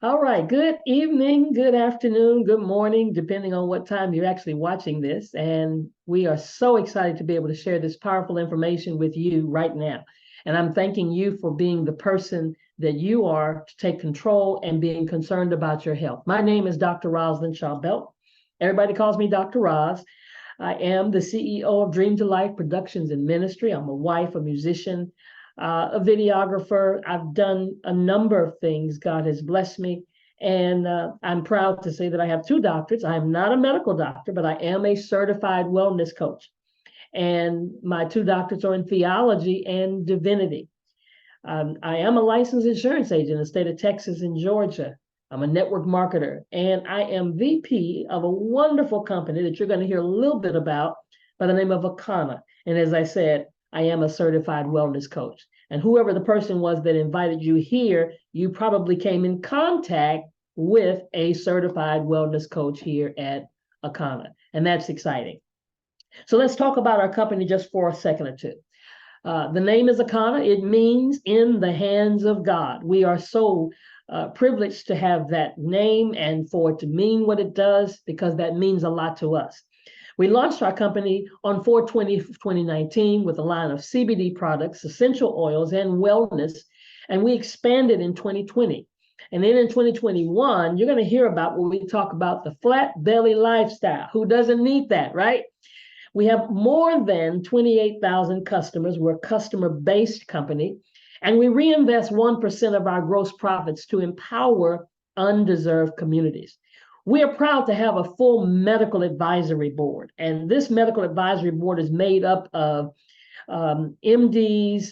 All right. Good evening, good afternoon, good morning, depending on what time you're actually watching this. And we are so excited to be able to share this powerful information with you right now. And I'm thanking you for being the person that you are to take control and being concerned about your health. My name is Dr. Rosalind Shaw Belt. Everybody calls me Dr. Roz. I am the CEO of Dream to Life Productions and Ministry. I'm a wife, a musician, a videographer. I've done a number of things. God has blessed me. And I'm proud to say that I have two doctorates. I am not a medical doctor, but I am a certified wellness coach. And my two doctorates are in theology and divinity. I am a licensed insurance agent in the state of Texas and Georgia. I'm a network marketer, and I am VP of a wonderful company that you're going to hear a little bit about by the name of Akana. And as I said, I am a certified wellness coach. And whoever the person was that invited you here, you probably came in contact with a certified wellness coach here at Akana. And that's exciting. So let's talk about our company just for a second or two. The name is Akana. It means in the hands of God. We are so privileged to have that name and for it to mean what it does, because that means a lot to us. We launched our company on 4/20/2019 with a line of CBD products, essential oils, and wellness, and we expanded in 2020. And then in 2021, you're going to hear about when we talk about the flat belly lifestyle. Who doesn't need that, right? We have more than 28,000 customers. We're a customer-based company, and we reinvest 1% of our gross profits to empower undeserved communities. We are proud to have a full medical advisory board, and this medical advisory board is made up of MDs,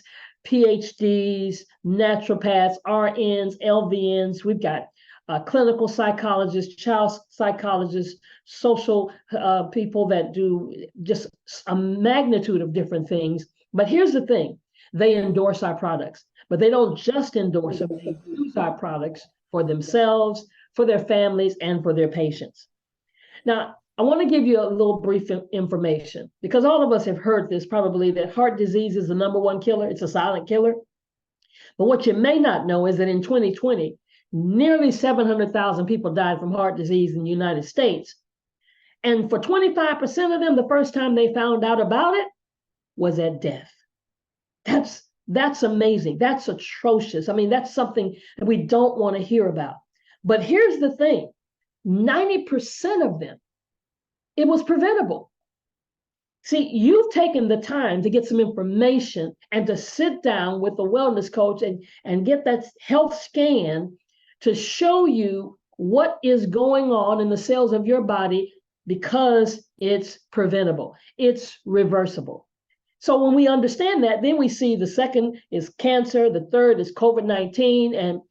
PhDs, naturopaths, RNs, LVNs. We've got clinical psychologists, child psychologists, social people that do just a magnitude of different things. But here's the thing, they endorse our products, but they don't just endorse them, they use our products for themselves, for their families, and for their patients. Now, I want to give you a little brief information, because all of us have heard this probably, that heart disease is the number one killer. It's a silent killer. But what you may not know is that in 2020, nearly 700,000 people died from heart disease in the United States. And for 25% of them, the first time they found out about it was at death. That's amazing. That's atrocious. I mean, that's something that we don't want to hear about. But here's the thing, 90% of them, it was preventable. See, you've taken the time to get some information and to sit down with a wellness coach and get that health scan to show you what is going on in the cells of your body, because it's preventable, it's reversible. So when we understand that, then we see the second is cancer, the third is COVID-19. And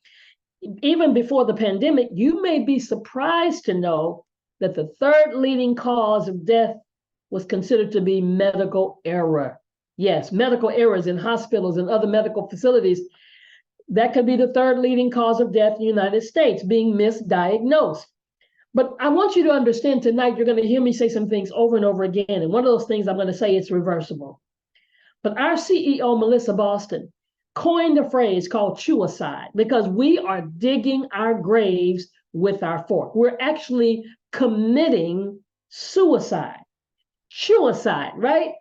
even before the pandemic, you may be surprised to know that the third leading cause of death was considered to be medical error. Yes, medical errors in hospitals and other medical facilities. That could be the third leading cause of death in the United States, being misdiagnosed. But I want you to understand tonight, you're going to hear me say some things over and over again. And one of those things I'm going to say, it's reversible. But our CEO, Melissa Boston, coined a phrase called chewicide, because we are digging our graves with our fork. We're actually committing suicide. Chewicide, right?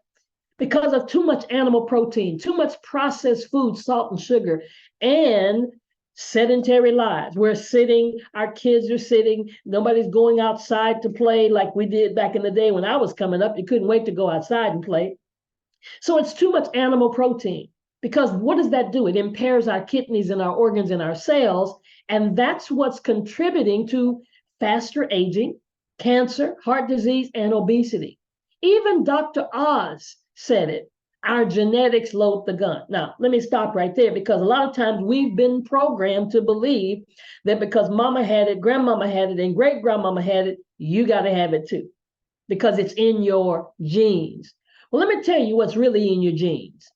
Because of too much animal protein, too much processed food, salt and sugar, and sedentary lives. We're sitting, our kids are sitting, nobody's going outside to play like we did back in the day when I was coming up. You couldn't wait to go outside and play. So it's too much animal protein, because what does that do? It impairs our kidneys and our organs and our cells, and that's what's contributing to faster aging, cancer, heart disease, and obesity. Even Dr. Oz said it, our genetics load the gun. Now, let me stop right there, because a lot of times we've been programmed to believe that because mama had it, grandmama had it, and great-grandmama had it, you got to have it too, because it's in your genes. Well, let me tell you what's really in your genes.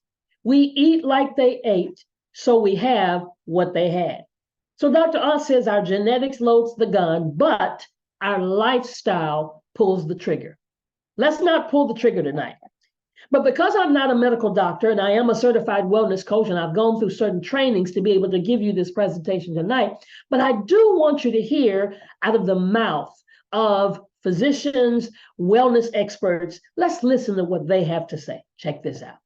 We eat like they ate, so we have what they had. So Dr. Oz says our genetics loads the gun, but our lifestyle pulls the trigger. Let's not pull the trigger tonight. But because I'm not a medical doctor and I am a certified wellness coach and I've gone through certain trainings to be able to give you this presentation tonight, but I do want you to hear out of the mouth of physicians, wellness experts. Let's listen to what they have to say. Check this out.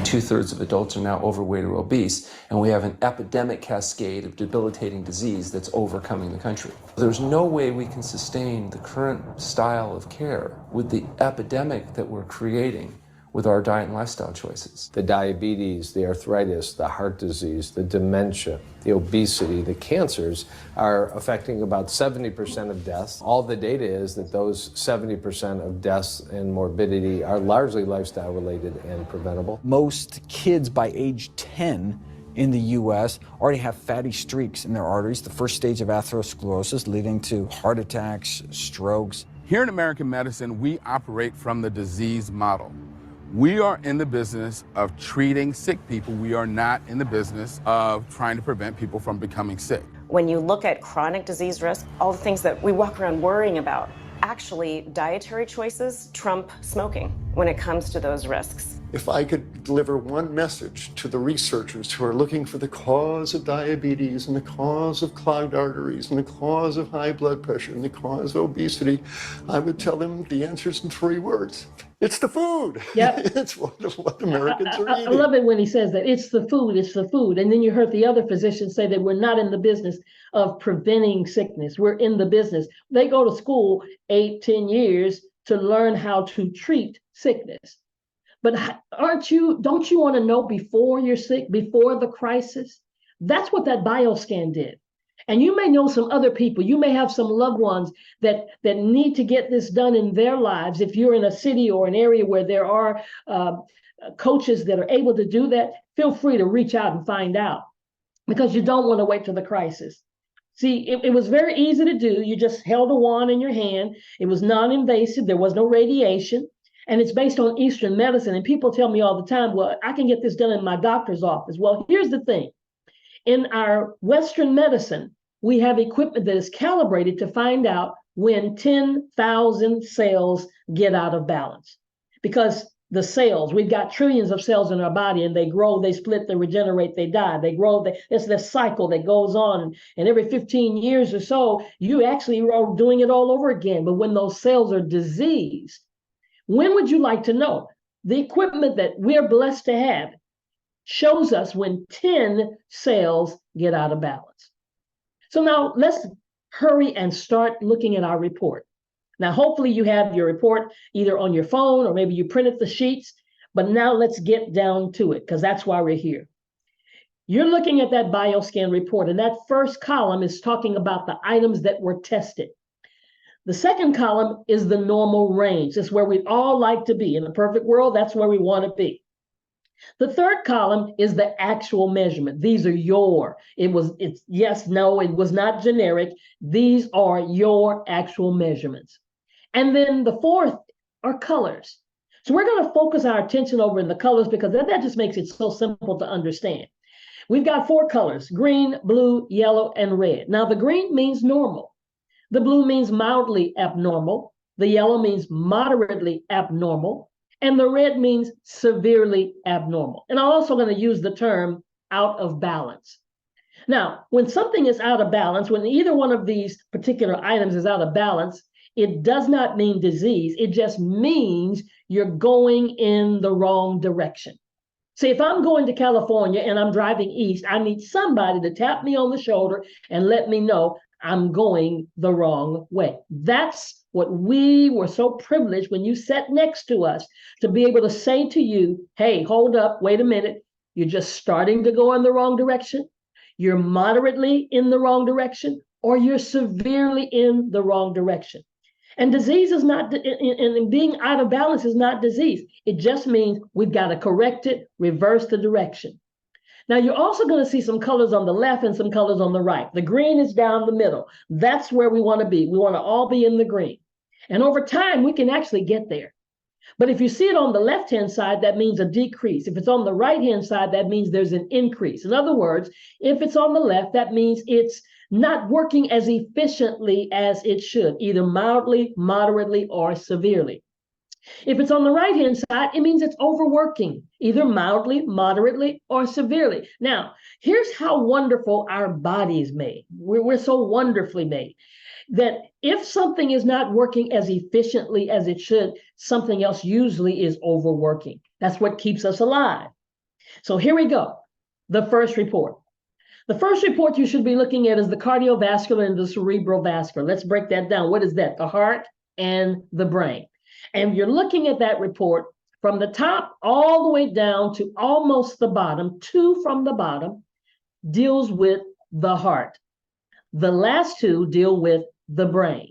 2/3 of adults are now overweight or obese, and we have an epidemic cascade of debilitating disease that's overcoming the country. There's no way we can sustain the current style of care with the epidemic that we're creating with our diet and lifestyle choices. The diabetes, the arthritis, the heart disease, the dementia, the obesity, the cancers are affecting about 70% of deaths. All the data is that those 70% of deaths and morbidity are largely lifestyle related and preventable. Most kids by age 10 in the US already have fatty streaks in their arteries, the first stage of atherosclerosis leading to heart attacks, strokes. Here in American medicine, we operate from the disease model. We are in the business of treating sick people. We are not in the business of trying to prevent people from becoming sick. When you look at chronic disease risk, all the things that we walk around worrying about, actually dietary choices trump smoking when it comes to those risks. If I could deliver one message to the researchers who are looking for the cause of diabetes and the cause of clogged arteries and the cause of high blood pressure and the cause of obesity, I would tell them the answer's in 3 words. It's the food. Yep. It's what Americans are eating. I love it when he says that it's the food, it's the food. And then you heard the other physicians say that we're not in the business of preventing sickness. We're in the business. They go to school 8-10 years to learn how to treat sickness. But don't you want to know before you're sick, before the crisis? That's what that bioscan did. And you may know some other people. You may have some loved ones that need to get this done in their lives. If you're in a city or an area where there are coaches that are able to do that, feel free to reach out and find out, because you don't want to wait till the crisis. See, it was very easy to do. You just held a wand in your hand. It was non-invasive. There was no radiation. And it's based on Eastern medicine. And people tell me all the time, well, I can get this done in my doctor's office. Well, here's the thing. In our Western medicine, we have equipment that is calibrated to find out when 10,000 cells get out of balance. Because the cells, we've got trillions of cells in our body, and they grow, they split, they regenerate, they die, they grow. It's this cycle that goes on. And every 15 years or so, you actually are doing it all over again. But when those cells are diseased, when would you like to know? The equipment that we're blessed to have shows us when 10 cells get out of balance. So now let's hurry and start looking at our report. Now, hopefully you have your report either on your phone or maybe you printed the sheets, but now let's get down to it, because that's why we're here. You're looking at that bioscan report, and that first column is talking about the items that were tested. The second column is the normal range. It's where we'd all like to be. In a perfect world, that's where we want to be. The third column is the actual measurement. These are it's yes, no, it was not generic. These are your actual measurements. And then the fourth are colors. So we're going to focus our attention over in the colors, because that just makes it so simple to understand. We've got 4 colors: green, blue, yellow, and red. Now, the green means normal. The blue means mildly abnormal. The yellow means moderately abnormal. And the red means severely abnormal. And I'm also going to use the term out of balance. Now, when something is out of balance, when either one of these particular items is out of balance, it does not mean disease. It just means you're going in the wrong direction. See, if I'm going to California and I'm driving east, I need somebody to tap me on the shoulder and let me know I'm going the wrong way. That's what we were so privileged when you sat next to us to be able to say to you, hey, hold up, wait a minute. You're just starting to go in the wrong direction. You're moderately in the wrong direction, or you're severely in the wrong direction. And disease is not, and being out of balance is not disease. It just means we've got to correct it, reverse the direction. Now, you're also going to see some colors on the left and some colors on the right. The green is down the middle. That's where we want to be. We want to all be in the green. And over time, we can actually get there. But if you see it on the left-hand side, that means a decrease. If it's on the right-hand side, that means there's an increase. In other words, if it's on the left, that means it's not working as efficiently as it should, either mildly, moderately, or severely. If it's on the right-hand side, it means it's overworking, either mildly, moderately, or severely. Now, here's how wonderful our body is made. We're so wonderfully made that if something is not working as efficiently as it should, something else usually is overworking. That's what keeps us alive. So here we go. The first report. The first report you should be looking at is the cardiovascular and the cerebral vascular. Let's break that down. What is that? The heart and the brain. And you're looking at that report from the top all the way down to almost the bottom. 2 from the bottom deals with the heart. The last 2 deal with the brain.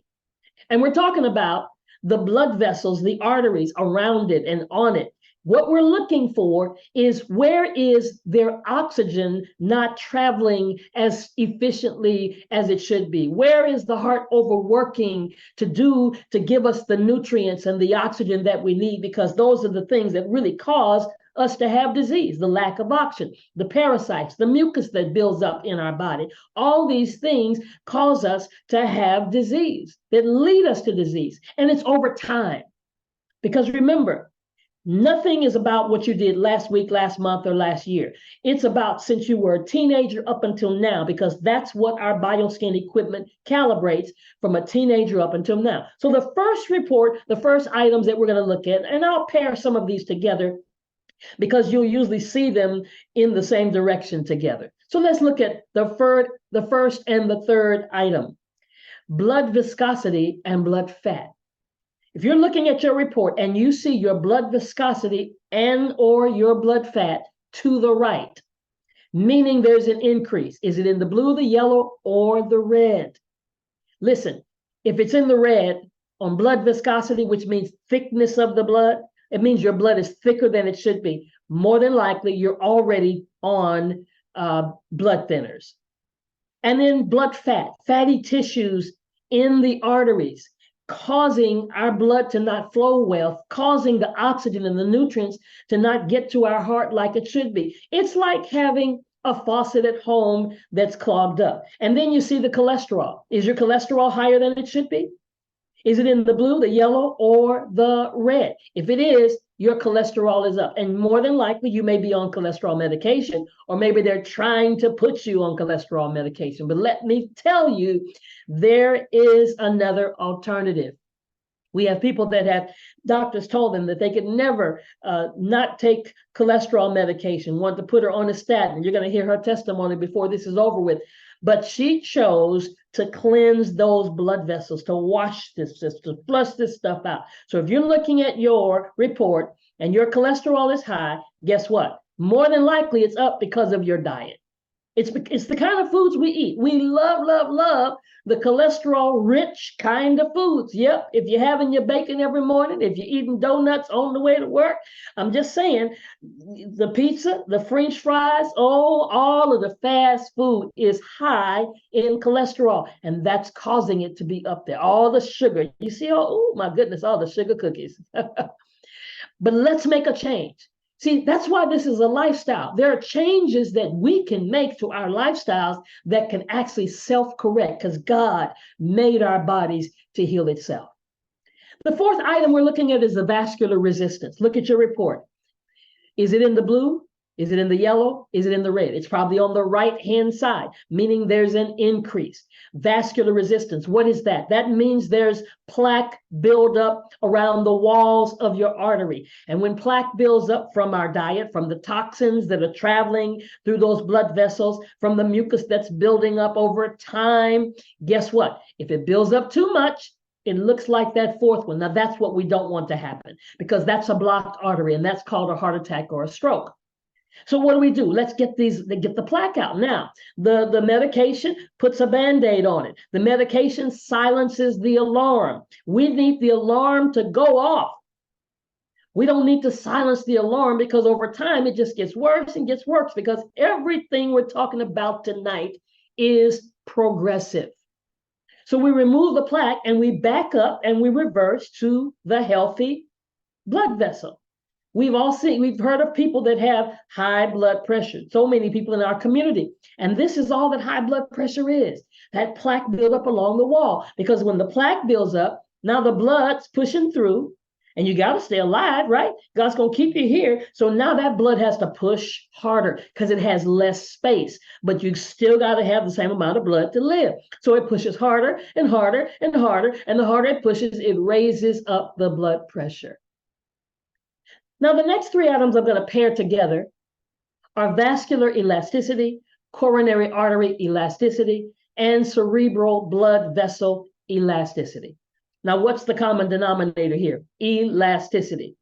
And we're talking about the blood vessels, the arteries around it and on it. What we're looking for is, where is their oxygen not traveling as efficiently as it should be? Where is the heart overworking to give us the nutrients and the oxygen that we need? Because those are the things that really cause us to have disease: the lack of oxygen, the parasites, the mucus that builds up in our body. All these things cause us to have disease, that lead us to disease. And it's over time. Because remember, nothing is about what you did last week, last month, or last year. It's about since you were a teenager up until now, because that's what our BioScan equipment calibrates from a teenager up until now. So the first report, the first items that we're going to look at, and I'll pair some of these together because you'll usually see them in the same direction together. So let's look at the first and the third item: blood viscosity and blood fat. If you're looking at your report and you see your blood viscosity and or your blood fat to the right, meaning there's an increase, is it in the blue, the yellow, or the red? Listen, if it's in the red on blood viscosity, which means thickness of the blood, it means your blood is thicker than it should be. More than likely, you're already on blood thinners. And then blood fat, fatty tissues in the arteries, causing our blood to not flow well, causing the oxygen and the nutrients to not get to our heart like it should be. It's like having a faucet at home that's clogged up. And then you see the cholesterol. Is your cholesterol higher than it should be? Is it in the blue, the yellow, or the red? If it is, your cholesterol is up. And more than likely, you may be on cholesterol medication, or maybe they're trying to put you on cholesterol medication. But let me tell you, there is another alternative. We have people that have doctors told them that they could never not take cholesterol medication, want to put her on a statin. You're going to hear her testimony before this is over with. But she chose to cleanse those blood vessels, to wash this, to flush this stuff out. So if you're looking at your report and your cholesterol is high, guess what? More than likely it's up because of your diet. It's the kind of foods we eat. We love, love, love the cholesterol-rich kind of foods. Yep, if you're having your bacon every morning, if you're eating donuts on the way to work, I'm just saying, the pizza, the French fries, all of the fast food is high in cholesterol, and that's causing it to be up there. All the sugar. You see, oh my goodness, all the sugar cookies. But let's make a change. See, that's why this is a lifestyle. There are changes that we can make to our lifestyles that can actually self-correct, because God made our bodies to heal itself. The fourth item we're looking at is the vascular resistance. Look at your report. Is it in the blue? Is it in the yellow? Is it in the red? It's probably on the right-hand side, meaning there's an increase. Vascular resistance, what is that? That means there's plaque buildup around the walls of your artery. And when plaque builds up from our diet, from the toxins that are traveling through those blood vessels, from the mucus that's building up over time, guess what? If it builds up too much, it looks like that fourth one. Now, that's what we don't want to happen, because that's a blocked artery, and that's called a heart attack or a stroke. So what do? Let's get the plaque out. Now, the medication puts a Band-Aid on it. The medication silences the alarm. We need the alarm to go off. We don't need to silence the alarm, because over time it just gets worse and gets worse, because everything we're talking about tonight is progressive. So we remove the plaque and we back up and we reverse to the healthy blood vessel. We've heard of people that have high blood pressure, so many people in our community. And this is all that high blood pressure is, that plaque buildup along the wall. Because when the plaque builds up, now the blood's pushing through, And you got to stay alive, right? God's going to keep you here. So now that blood has to push harder because it has less space, but you still got to have the same amount of blood to live. So it pushes harder and harder and harder. And the harder it pushes, it raises up the blood pressure. Now, the next three items I'm going to pair together are vascular elasticity, coronary artery elasticity, and cerebral blood vessel elasticity. Now, what's the common denominator here? Elasticity.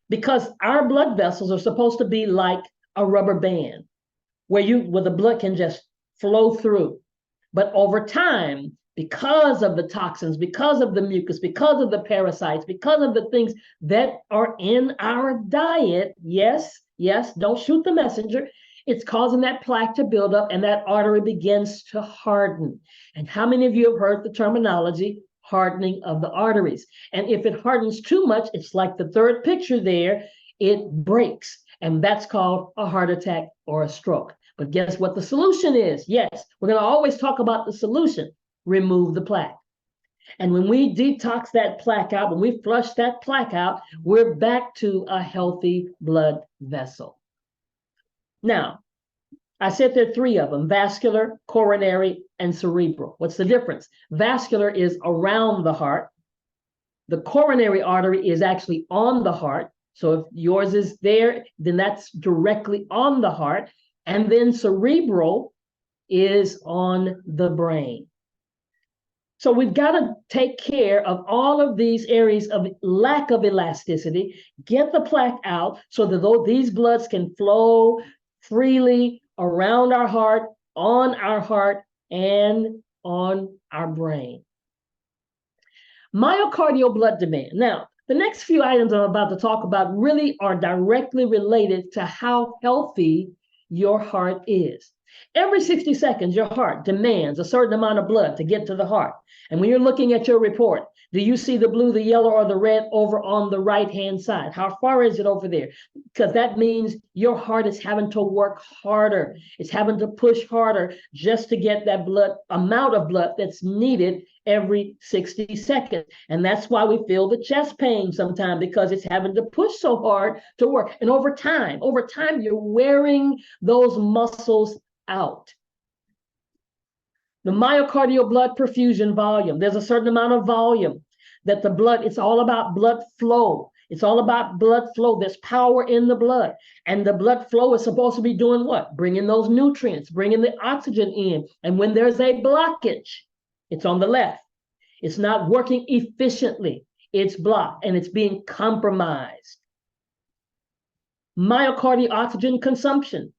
Because our blood vessels are supposed to be like a rubber band where the blood can just flow through. But over time, because of the toxins, because of the mucus, because of the parasites, because of the things that are in our diet, yes, don't shoot the messenger, it's causing that plaque to build up and that artery begins to harden. And how many of you have heard the terminology hardening of the arteries? And if it hardens too much, it's like the third picture there, it breaks. And that's called a heart attack or a stroke. But guess what the solution is? Yes, we're going to always talk about the solution. Remove the plaque. And when we detox that plaque out, when we flush that plaque out, we're back to a healthy blood vessel. Now, I said there are three of them: vascular, coronary, and cerebral. What's the difference? Vascular is around the heart. The coronary artery is actually on the heart. So if yours is there, then that's directly on the heart. And then cerebral is on the brain. So we've got to take care of all of these areas of lack of elasticity, get the plaque out so that these bloods can flow freely around our heart, and on our brain. Myocardial blood demand. Now, the next few items I'm about to talk about really are directly related to how healthy your heart is. Every 60 seconds, your heart demands a certain amount of blood to get to the heart. And when you're looking at your report, do you see the blue, the yellow, or the red over on the right-hand side? How far is it over there? Because that means your heart is having to work harder. It's having to push harder just to get that amount of blood that's needed every 60 seconds. And that's why we feel the chest pain sometimes, because it's having to push so hard to work. And over time, you're wearing those muscles out. The myocardial blood perfusion volume, there's a certain amount of volume that the blood, it's all about blood flow. It's all about blood flow. There's power in the blood. And the blood flow is supposed to be doing what? Bringing those nutrients, bringing the oxygen in. And when there's a blockage, it's on the left. It's not working efficiently. It's blocked and it's being compromised. Myocardial oxygen consumption.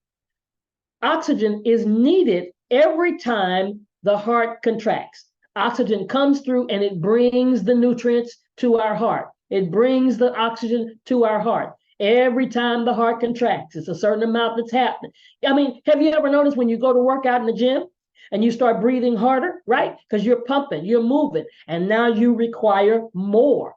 Oxygen is needed every time the heart contracts. Oxygen comes through and it brings the nutrients to our heart. It brings the oxygen to our heart. Every time the heart contracts, it's a certain amount that's happening. I mean, have you ever noticed when you go to work out in the gym and you start breathing harder, right? Because you're pumping, you're moving, and now you require more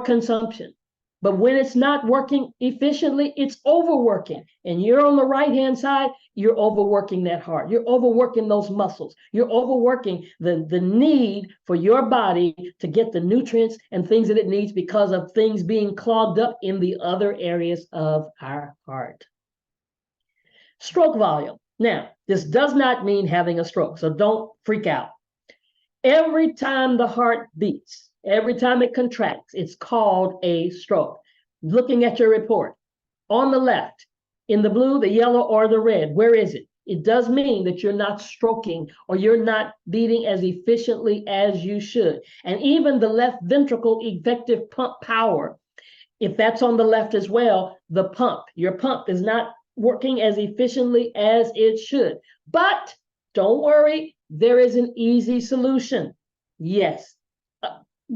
consumption. But when it's not working efficiently, it's overworking. And you're on the right-hand side, you're overworking that heart. You're overworking those muscles. You're overworking the need for your body to get the nutrients and things that it needs because of things being clogged up in the other areas of our heart. Stroke volume. Now, this does not mean having a stroke, so don't freak out. Every time the heart beats, every time it contracts, it's called a stroke. Looking at your report, on the left, in the blue, the yellow, or the red, where is it? It does mean that you're not stroking or you're not beating as efficiently as you should. And even the left ventricle effective pump power, if that's on the left as well, your pump is not working as efficiently as it should. But don't worry, there is an easy solution. Yes.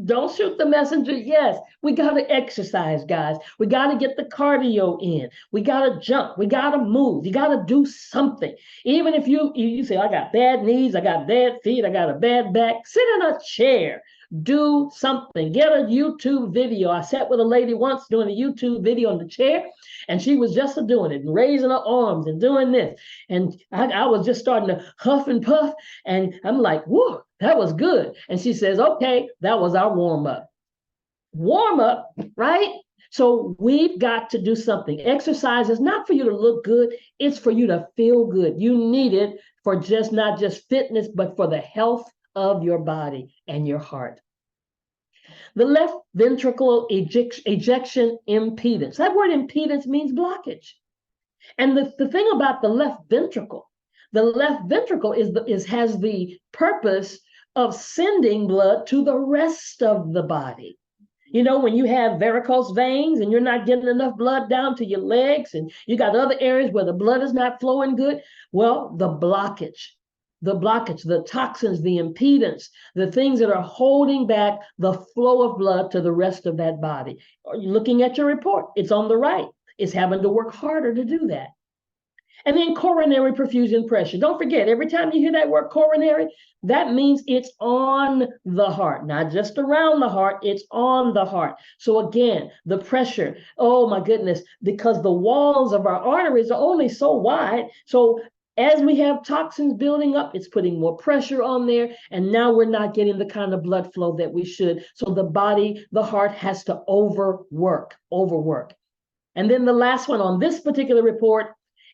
Don't shoot the messenger. Yes, we got to exercise, guys. We got to get the cardio in. We got to jump. We got to move. You got to do something. Even if you say, I got bad knees, I got bad feet, I got a bad back, sit in a chair. Do something. Get a YouTube video. I sat with a lady once doing a YouTube video in the chair, and she was just doing it and raising her arms and doing this. And I was just starting to huff and puff, and I'm like, whoa, that was good. And she says, okay, that was our warm-up. warm up, right? So we've got to do something. Exercise is not for you to look good, it's for you to feel good. You need it for just not just fitness, but for the health of your body and your heart. The left ventricular ejection impedance. That word impedance means blockage. And the thing about the left ventricle has the purpose of sending blood to the rest of the body. You know, when you have varicose veins and you're not getting enough blood down to your legs, and you got other areas where the blood is not flowing good, well, the blockage, the toxins, the impedance, the things that are holding back the flow of blood to the rest of that body. Looking at your report, it's on the right. It's having to work harder to do that. And then coronary perfusion pressure. Don't forget, every time you hear that word coronary, that means it's on the heart, not just around the heart, it's on the heart. So again, the pressure, oh my goodness, because the walls of our arteries are only so wide. So as we have toxins building up, it's putting more pressure on there. And now we're not getting the kind of blood flow that we should. So the heart has to overwork. And then the last one on this particular report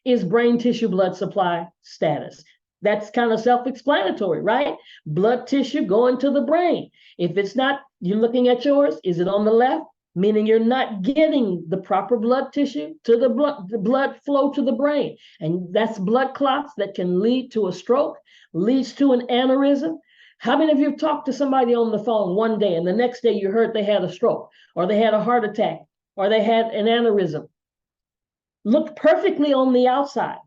is brain tissue blood supply status. That's kind of self-explanatory, right? Blood tissue going to the brain. If it's not, you're looking at yours, is it on the left? Meaning you're not getting the proper blood tissue to the blood flow to the brain. And that's blood clots that can lead to a stroke, leads to an aneurysm. How many of you have talked to somebody on the phone one day and the next day you heard they had a stroke, or they had a heart attack, or they had an aneurysm? Looked perfectly on the outside.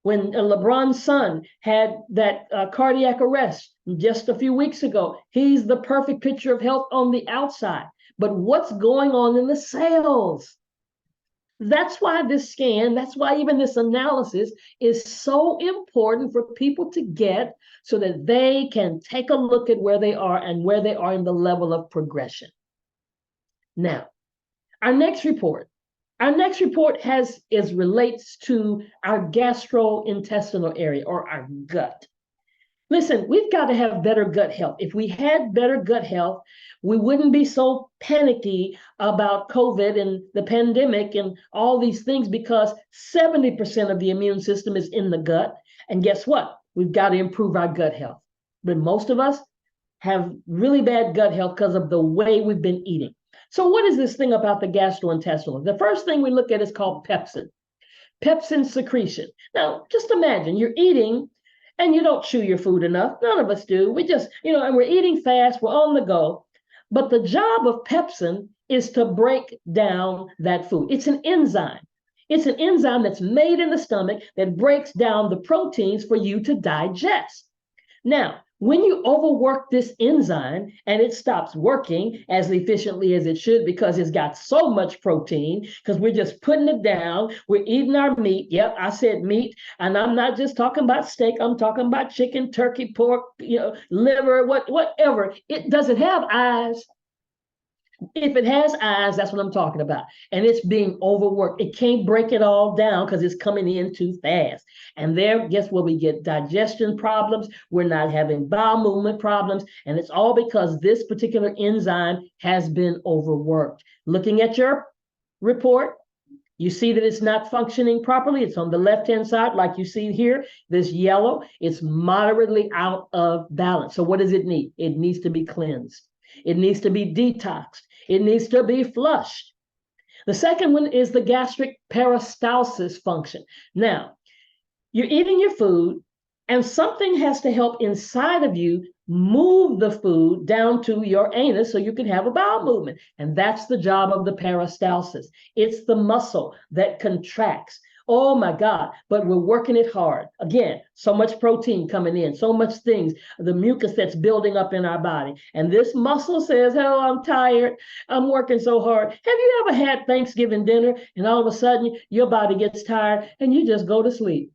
When LeBron's son had that cardiac arrest just a few weeks ago, he's the perfect picture of health on the outside. But what's going on in the cells? That's why this scan, that's why even this analysis is so important for people to get, so that they can take a look at where they are and where they are in the level of progression. Now, our next report relates to our gastrointestinal area, or our gut. Listen, we've got to have better gut health. If we had better gut health, we wouldn't be so panicky about COVID and the pandemic and all these things, because 70% of the immune system is in the gut. And guess what? We've got to improve our gut health. But most of us have really bad gut health because of the way we've been eating. So what is this thing about the gastrointestinal? The first thing we look at is called pepsin secretion. Now, just imagine you're eating and you don't chew your food enough. None of us do. We just, and we're eating fast, we're on the go. But the job of pepsin is to break down that food. It's an enzyme. It's an enzyme that's made in the stomach that breaks down the proteins for you to digest. Now, when you overwork this enzyme and it stops working as efficiently as it should, because it's got so much protein, because we're just putting it down, we're eating our meat. Yep, I said meat. And I'm not just talking about steak. I'm talking about chicken, turkey, pork, liver, whatever. It doesn't have eyes. If it has eyes, that's what I'm talking about. And it's being overworked. It can't break it all down because it's coming in too fast. And there, guess what? We get digestion problems. We're not having bowel movement problems. And it's all because this particular enzyme has been overworked. Looking at your report, you see that it's not functioning properly. It's on the left-hand side, like you see here, this yellow. It's moderately out of balance. So what does it need? It needs to be cleansed. It needs to be detoxed. It needs to be flushed. The second one is the gastric peristalsis function. Now, you're eating your food, and something has to help inside of you move the food down to your anus so you can have a bowel movement. And that's the job of the peristalsis. It's the muscle that contracts. Oh my God, but we're working it hard. Again, so much protein coming in, so much things, the mucus that's building up in our body. And this muscle says, oh, I'm tired. I'm working so hard. Have you ever had Thanksgiving dinner and all of a sudden your body gets tired and you just go to sleep?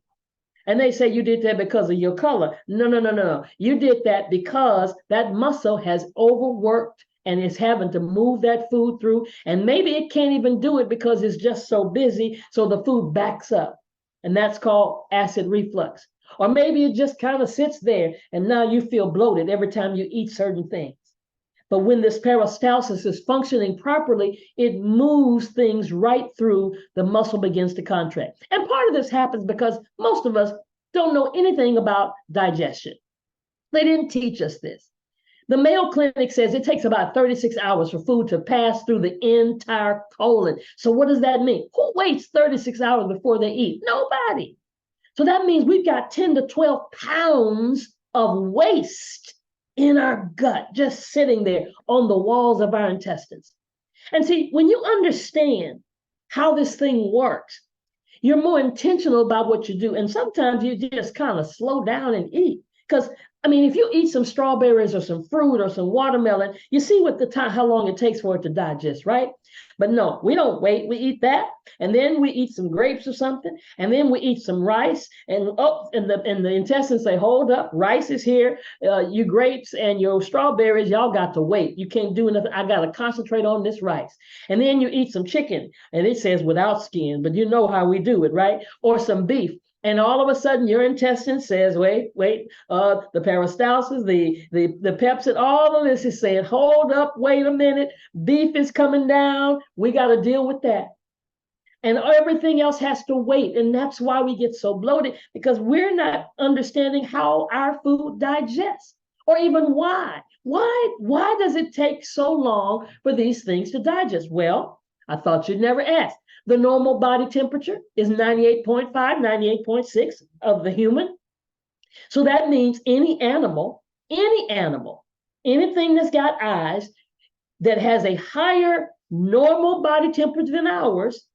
And they say you did that because of your color. No. You did that because that muscle has overworked and is having to move that food through. And maybe it can't even do it because it's just so busy. So the food backs up. And that's called acid reflux. Or maybe it just kind of sits there and now you feel bloated every time you eat certain things. But when this peristalsis is functioning properly, it moves things right through, the muscle begins to contract. And part of this happens because most of us don't know anything about digestion. They didn't teach us this. The Mayo Clinic says it takes about 36 hours for food to pass through the entire colon. So what does that mean? Who waits 36 hours before they eat? Nobody. So that means we've got 10 to 12 pounds of waste in our gut, just sitting there on the walls of our intestines. And see, when you understand how this thing works, you're more intentional about what you do. And sometimes you just kind of slow down and eat. Because, I mean, if you eat some strawberries or some fruit or some watermelon, you see what the time, how long it takes for it to digest, right? But no, we don't wait. We eat that, and then we eat some grapes or something, and then we eat some rice, and the intestines say, hold up, rice is here. You grapes and your strawberries, y'all got to wait. You can't do nothing. I got to concentrate on this rice. And then you eat some chicken, and it says without skin, but you know how we do it, right? Or some beef. And all of a sudden, your intestine says, wait, the peristalsis, the pepsin, all of this is saying, hold up, wait a minute, beef is coming down, we got to deal with that. And everything else has to wait. And that's why we get so bloated, because we're not understanding how our food digests, or even why. Why does it take so long for these things to digest? Well, I thought you'd never ask. The normal body temperature is 98.5, 98.6 of the human. So that means any animal, anything that's got eyes that has a higher normal body temperature than ours,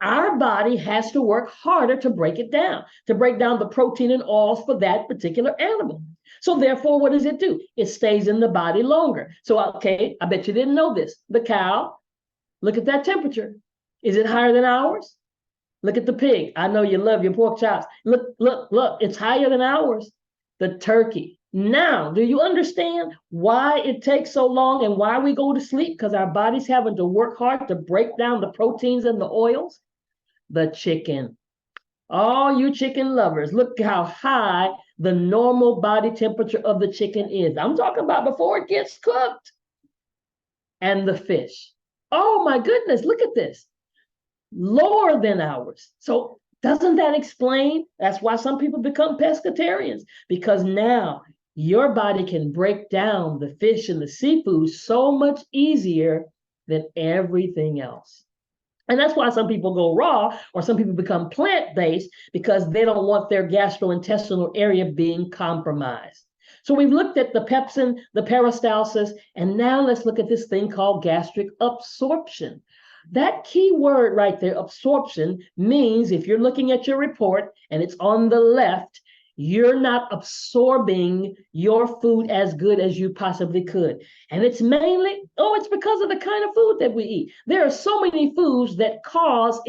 our body has to work harder to break it down, to break down the protein and oils for that particular animal. So therefore, what does it do? It stays in the body longer. So, okay, I bet you didn't know this. The cow, look at that temperature. Is it higher than ours? Look at the pig. I know you love your pork chops. Look, it's higher than ours. The turkey. Now, do you understand why it takes so long and why we go to sleep? Because our body's having to work hard to break down the proteins and the oils. The chicken. All you chicken lovers, look how high the normal body temperature of the chicken is. I'm talking about before it gets cooked. And the fish. Oh my goodness, look at this. Lower than ours. So doesn't that explain? That's why some people become pescatarians, because now your body can break down the fish and the seafood so much easier than everything else. And that's why some people go raw, or some people become plant-based, because they don't want their gastrointestinal area being compromised. So we've looked at the pepsin, the peristalsis, and now let's look at this thing called gastric absorption. That key word right there, absorption, means if you're looking at your report and it's on the left, you're not absorbing your food as good as you possibly could. And it's mainly, it's because of the kind of food that we eat. There are so many foods that cause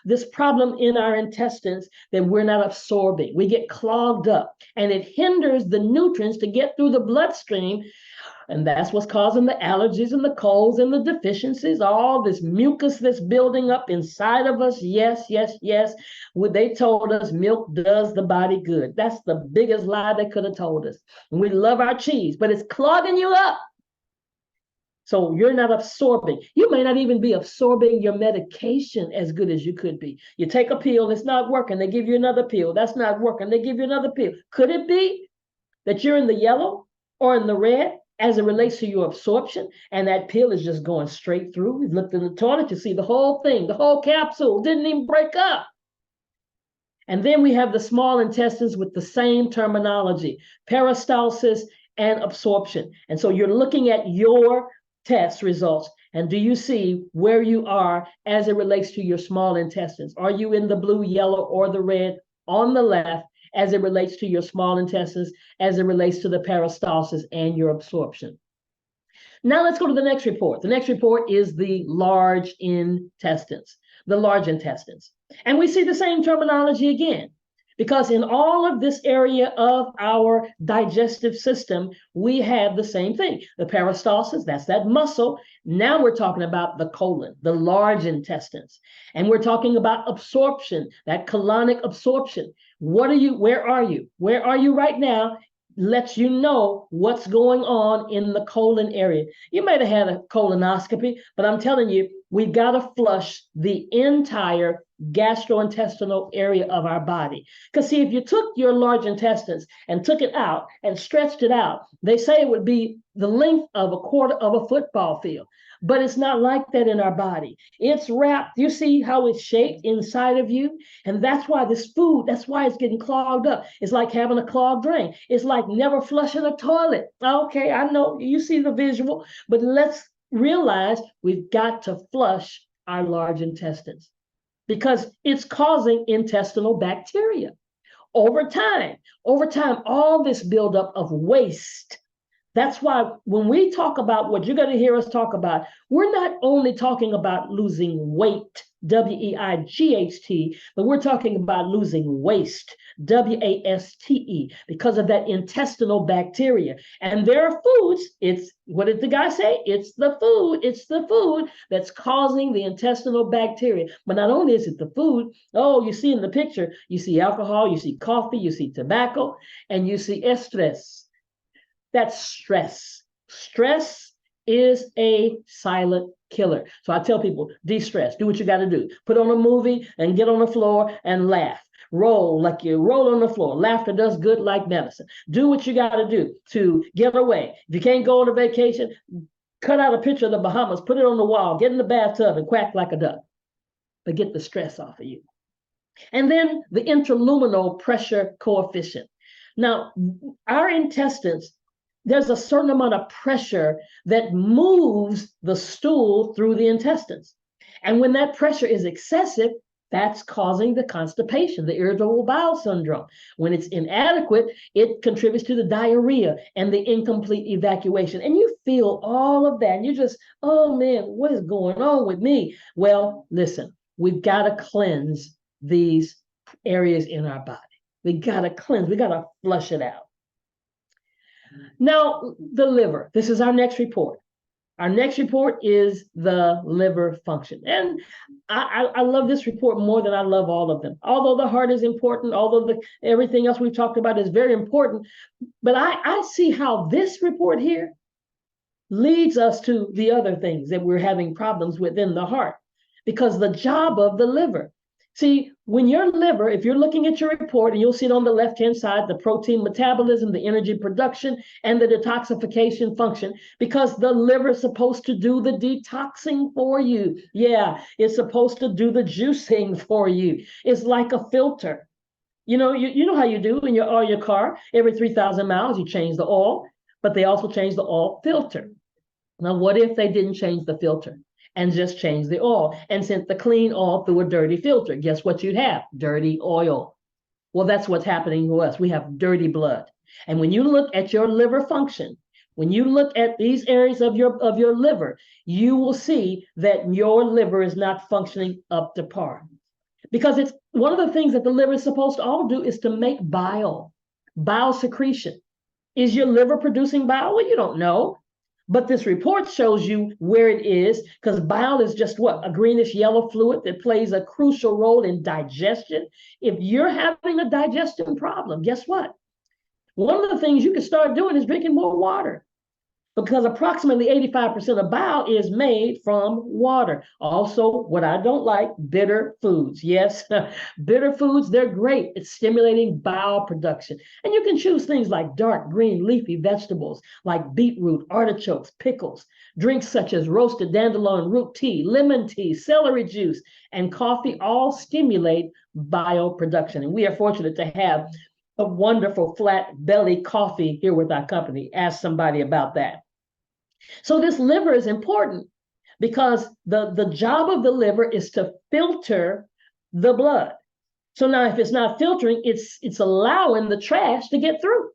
this problem in our intestines that we're not absorbing. We get clogged up, and it hinders the nutrients to get through the bloodstream. And that's what's causing the allergies and the colds and the deficiencies, all this mucus that's building up inside of us. Yes. They told us milk does the body good. That's the biggest lie they could have told us. And we love our cheese, but it's clogging you up. So you're not absorbing. You may not even be absorbing your medication as good as you could be. You take a pill, it's not working. They give you another pill. That's not working. They give you another pill. Could it be that you're in the yellow or in the red as it relates to your absorption, and that pill is just going straight through? You looked in the toilet, you see the whole thing, the whole capsule didn't even break up. And then we have the small intestines with the same terminology, peristalsis and absorption. And so you're looking at your test results, and do you see where you are as it relates to your small intestines? Are you in the blue, yellow, or the red on the left as it relates to your small intestines, as it relates to the peristalsis and your absorption? Now let's go to the next report. The next report is the large intestines, And we see the same terminology again, because in all of this area of our digestive system, we have the same thing. The peristalsis, that's that muscle. Now we're talking about the colon, the large intestines. And we're talking about absorption, that colonic absorption. Where are you? Where are you right now? lets you know what's going on in the colon area. You might have had a colonoscopy, but I'm telling you, we've got to flush the entire gastrointestinal area of our body. Because see, if you took your large intestines and took it out and stretched it out, they say it would be the length of a quarter of a football field. But it's not like that in our body. It's wrapped. You see how it's shaped inside of you? And that's why this food, that's why it's getting clogged up. It's like having a clogged drain. It's like never flushing a toilet. Okay, I know you see the visual, but let's realize we've got to flush our large intestines because it's causing intestinal bacteria. Over time, all this buildup of waste. That's why when we talk about what you're going to hear us talk about, we're not only talking about losing weight, W-E-I-G-H-T, but we're talking about losing waste, W-A-S-T-E, because of that intestinal bacteria. And there are foods, what did the guy say? It's the food that's causing the intestinal bacteria. But not only is it the food, you see in the picture, you see alcohol, you see coffee, you see tobacco, and you see estrés. That's stress. Stress is a silent killer. So I tell people, de-stress, do what you got to do. Put on a movie and get on the floor and laugh. Roll like you roll on the floor. Laughter does good like medicine. Do what you got to do to get away. If you can't go on a vacation, cut out a picture of the Bahamas, put it on the wall, get in the bathtub and quack like a duck. But get the stress off of you. And then the interluminal pressure coefficient. Now, our intestines, there's a certain amount of pressure that moves the stool through the intestines. And when that pressure is excessive, that's causing the constipation, the irritable bowel syndrome. When it's inadequate, it contributes to the diarrhea and the incomplete evacuation. And you feel all of that. And you just, oh man, what is going on with me? Well, listen, we've got to cleanse these areas in our body. We got to cleanse, we got to flush it out. Now, the liver. This is our next report. Our next report is the liver function. And I love this report more than I love all of them. Although the heart is important, although everything else we've talked about is very important, but I see how this report here leads us to the other things that we're having problems with in the heart. Because the job of the liver, see, when your liver, if you're looking at your report, and you'll see it on the left-hand side, the protein metabolism, the energy production, and the detoxification function, because the liver is supposed to do the detoxing for you. Yeah, it's supposed to do the juicing for you. It's like a filter. You know how you do in your oil your car. Every 3,000 miles, you change the oil, but they also change the oil filter. Now, what if they didn't change the filter and just change the oil and sent the clean oil through a dirty filter? Guess what you'd have? Dirty oil. Well, that's what's happening to us. We have dirty blood. And when you look at your liver function, when you look at these areas of your liver, you will see that your liver is not functioning up to par. Because it's one of the things that the liver is supposed to all do is to make bile secretion. Is your liver producing bile? Well, you don't know. But this report shows you where it is, because bile is just what? A greenish yellow fluid that plays a crucial role in digestion. If you're having a digestion problem, guess what? One of the things you can start doing is drinking more water, because approximately 85% of bile is made from water. Also, what I don't like, bitter foods. Yes, bitter foods, they're great. It's stimulating bile production. And you can choose things like dark green leafy vegetables like beetroot, artichokes, pickles, drinks such as roasted dandelion root tea, lemon tea, celery juice, and coffee all stimulate bile production. And we are fortunate to have a wonderful flat belly coffee here with our company. Ask somebody about that. So this liver is important because the job of the liver is to filter the blood. So now if it's not filtering, it's allowing the trash to get through.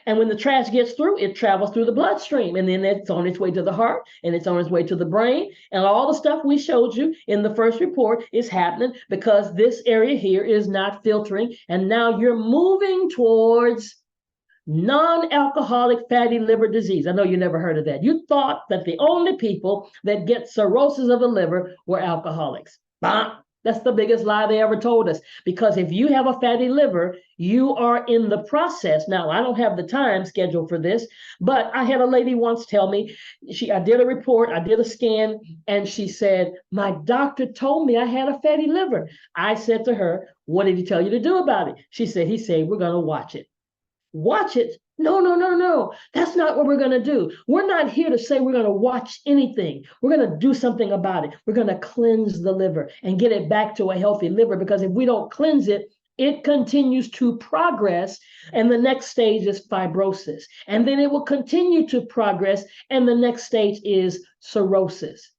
And when the trash gets through, it travels through the bloodstream, and then it's on its way to the heart, and it's on its way to the brain. And all the stuff we showed you in the first report is happening because this area here is not filtering. And now you're moving towards non-alcoholic fatty liver disease. I know you never heard of that. You thought that the only people that get cirrhosis of the liver were alcoholics. Bah, That's the biggest lie they ever told us. Because if you have a fatty liver, you are in the process. Now, I don't have the time scheduled for this, but I had a lady once tell me, I did a report, I did a scan, and she said, my doctor told me I had a fatty liver. I said to her, what did he tell you to do about it? She said, he said, we're going to watch it. Watch it? No, no, no, no. That's not what we're going to do. We're not here to say we're going to watch anything. We're going to do something about it. We're going to cleanse the liver and get it back to a healthy liver, because if we don't cleanse it, it continues to progress, and the next stage is fibrosis. And then it will continue to progress, and the next stage is cirrhosis.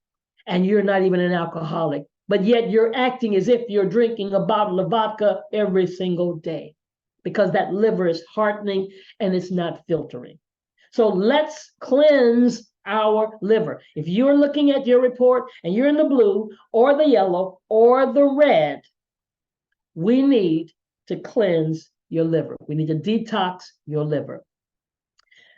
And you're not even an alcoholic, but yet you're acting as if you're drinking a bottle of vodka every single day, because that liver is hardening and it's not filtering. So let's cleanse our liver. If you're looking at your report and you're in the blue or the yellow or the red, we need to cleanse your liver. We need to detox your liver.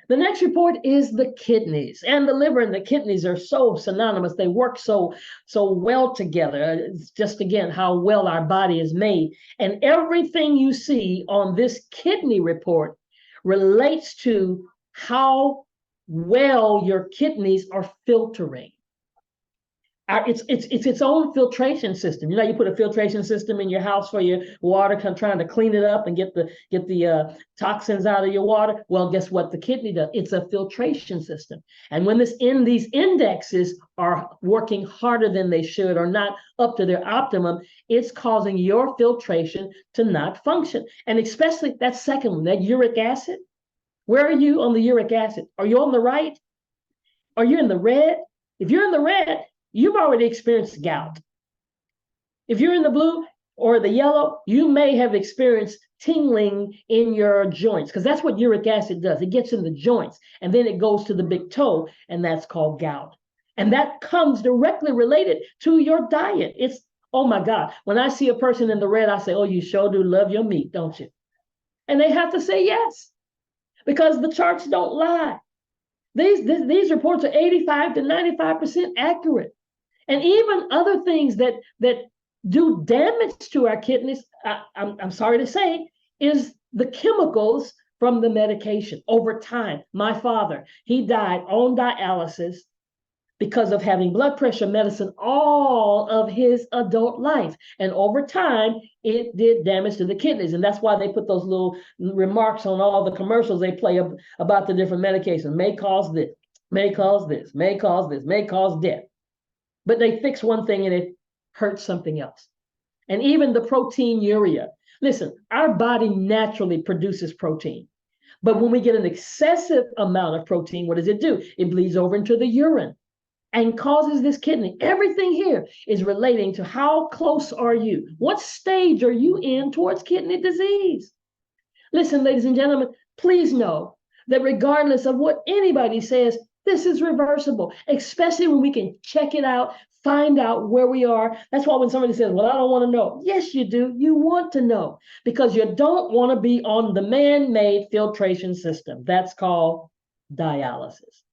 The next report is the kidneys, and the liver and the kidneys are so synonymous. They work so well together. It's just, again, how well our body is made. And everything you see on this kidney report relates to how well your kidneys are filtering. It's its own filtration system. You know, you put a filtration system in your house for your water, trying to clean it up and get the toxins out of your water. Well, guess what the kidney does? It's a filtration system. And when these indexes are working harder than they should, or not up to their optimum, it's causing your filtration to not function. And especially that second one, that uric acid. Where are you on the uric acid? Are you on the right? Are you in the red? If you're in the red, you've already experienced gout. If you're in the blue or the yellow, you may have experienced tingling in your joints, because that's what uric acid does. It gets in the joints, and then it goes to the big toe, and that's called gout. And that comes directly related to your diet. It's, oh my God, when I see a person in the red, I say, oh, you sure do love your meat, don't you? And they have to say yes, because the charts don't lie. These reports are 85 to 95% accurate. And even other things that do damage to our kidneys, I'm sorry to say, is the chemicals from the medication. Over time, my father, he died on dialysis because of having blood pressure medicine all of his adult life. And over time, it did damage to the kidneys. And that's why they put those little remarks on all the commercials they play about the different medications. May cause this, may cause this, may cause this, may cause death. But they fix one thing and it hurts something else. And even the proteinuria. Listen, our body naturally produces protein. But when we get an excessive amount of protein, what does it do? It bleeds over into the urine and causes this kidney. Everything here is relating to how close are you? What stage are you in towards kidney disease? Listen, ladies and gentlemen, please know that regardless of what anybody says, this is reversible, especially when we can check it out, find out where we are. That's why when somebody says, well, I don't want to know. Yes, you do. You want to know, because you don't want to be on the man-made filtration system. That's called dialysis.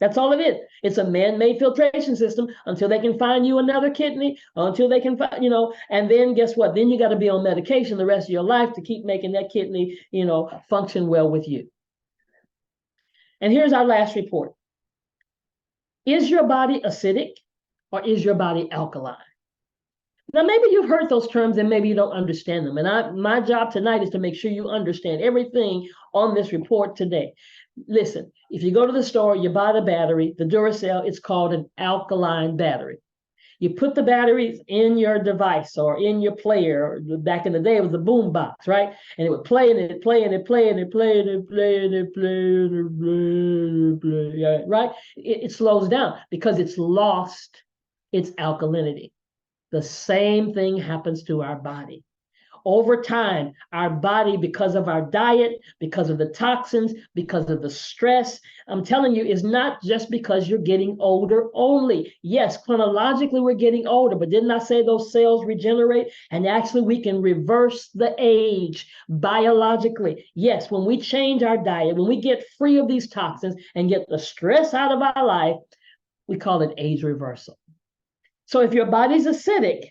That's all it is. It's a man-made filtration system until they can find you another kidney, until they can find, and then guess what? Then you got to be on medication the rest of your life to keep making that kidney, function well with you. And here's our last report. Is your body acidic or is your body alkaline? Now, maybe you've heard those terms and maybe you don't understand them. And my job tonight is to make sure you understand everything on this report today. Listen, if you go to the store, you buy the battery, the Duracell, it's called an alkaline battery. You put the batteries in your device or in your player. Back in the day, it was a boom box, right? And it would play and it play and it play and it play and it play and it play and it play and it play, right? It slows down because it's lost its alkalinity. The same thing happens to our body. Over time, our body, because of our diet, because of the toxins, because of the stress, I'm telling you, is not just because you're getting older only. Yes, chronologically, we're getting older, but didn't I say those cells regenerate? And actually, we can reverse the age biologically. Yes, when we change our diet, when we get free of these toxins and get the stress out of our life, we call it age reversal. So if your body's acidic,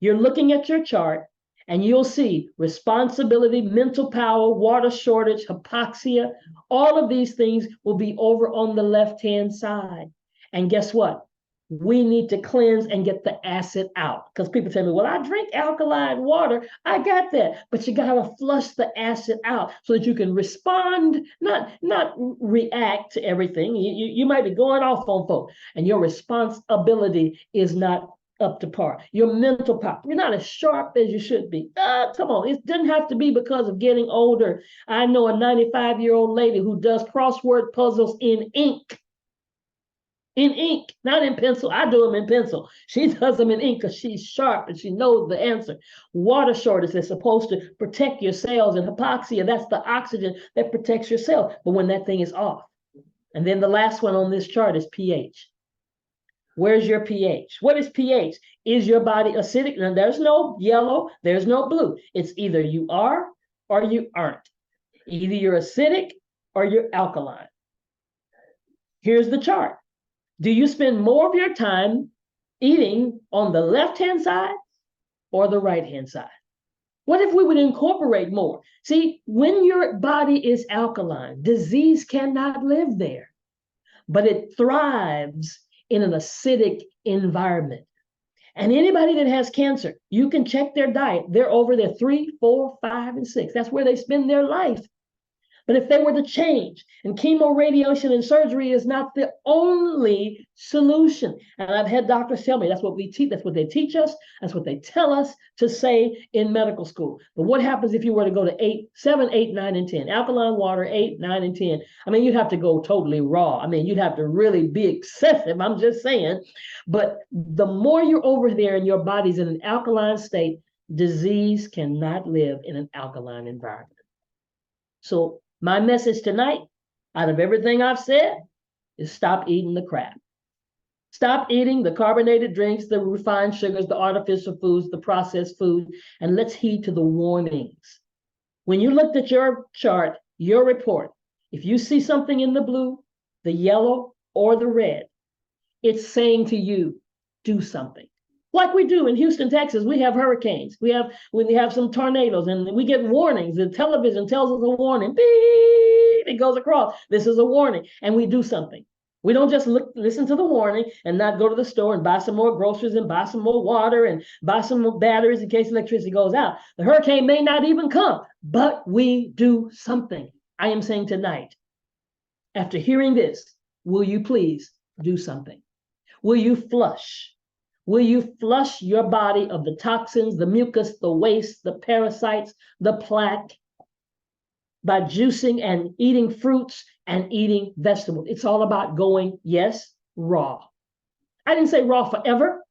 You're looking at your chart and you'll see responsibility, mental power, water shortage, hypoxia, all of these things will be over on the left-hand side. And guess what? We need to cleanse and get the acid out. Because people tell me, well, I drink alkaline water. I got that. But you got to flush the acid out so that you can respond, not react to everything. You might be going off on folks, and your responsibility is not up to par. Your mental power, you're not as sharp as you should be. Come on, it doesn't have to be because of getting older. I know a 95-year-old lady who does crossword puzzles in ink. In ink, not in pencil. I do them in pencil. She does them in ink because she's sharp and she knows the answer. Water shortage is supposed to protect your cells, and hypoxia, that's the oxygen that protects your cells. But when that thing is off. And then the last one on this chart is pH. Where's your pH? What is pH? Is your body acidic? Now, there's no yellow, there's no blue. It's either you are or you aren't. Either you're acidic or you're alkaline. Here's the chart. Do you spend more of your time eating on the left-hand side or the right-hand side? What if we would incorporate more? See, when your body is alkaline, disease cannot live there, but it thrives in an acidic environment. And anybody that has cancer, you can check their diet. They're over there 3, 4, 5, and 6. That's where they spend their life. But if they were to change, and chemo, radiation, and surgery is not the only solution. And I've had doctors tell me that's what we teach, that's what they teach us, that's what they tell us to say in medical school. But what happens if you were to go to 7, 8, 9, and 10? Alkaline water, 8, 9, and 10. I mean, you'd have to go totally raw. I mean, you'd have to really be excessive. I'm just saying. But the more you're over there and your body's in an alkaline state, disease cannot live in an alkaline environment. So my message tonight, out of everything I've said, is stop eating the crap. Stop eating the carbonated drinks, the refined sugars, the artificial foods, the processed food, and let's heed to the warnings. When you looked at your chart, your report, if you see something in the blue, the yellow, or the red, it's saying to you, do something. Like we do in Houston, Texas, we have hurricanes. We have some tornadoes, and we get warnings. The television tells us a warning. Beep, it goes across. This is a warning, and we do something. We don't just listen to the warning and not go to the store and buy some more groceries and buy some more water and buy some more batteries in case electricity goes out. The hurricane may not even come, but we do something. I am saying tonight, after hearing this, will you please do something? Will you flush? Will you flush your body of the toxins, the mucus, the waste, the parasites, the plaque by juicing and eating fruits and eating vegetables? It's all about going, yes, raw. I didn't say raw forever.